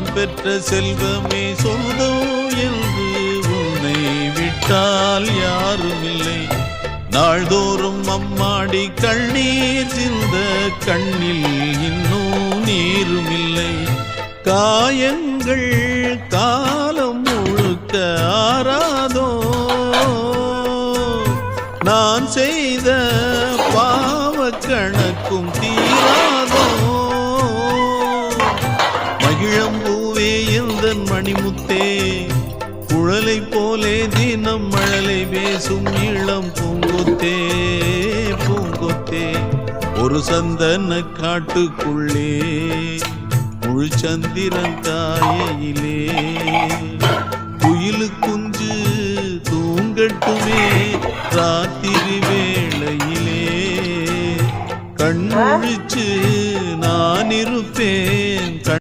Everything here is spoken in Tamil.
நான் பெற்ற செல்வமே சொந்தம் என்று உன்னை விட்டால் யாரும் இல்லை. நாள்தோறும் அம்மாடி கண்ணீர் சிந்த கண்ணில் இன்னும் நீரும் இல்லை. காயங்கள் காலம் முழுக்க ஆறாதோ, நான் செய்த பாவ கணக்கும் தீராதோ. மகிழம்பூவே எந்தன் மணிமுத்தே, குழலை போலே தினம் மழலை பேசும் இளம் பூங்கொத்தே பூங்கொத்தே. ஒரு சந்தன காட்டுக்குள்ளே முழு சந்திரன் காயிலே, குயிலு குஞ்சு தூங்கட்டுமே ராத்திரி வேளையிலே. கண் முழிச்சு நான் இருப்பேன்.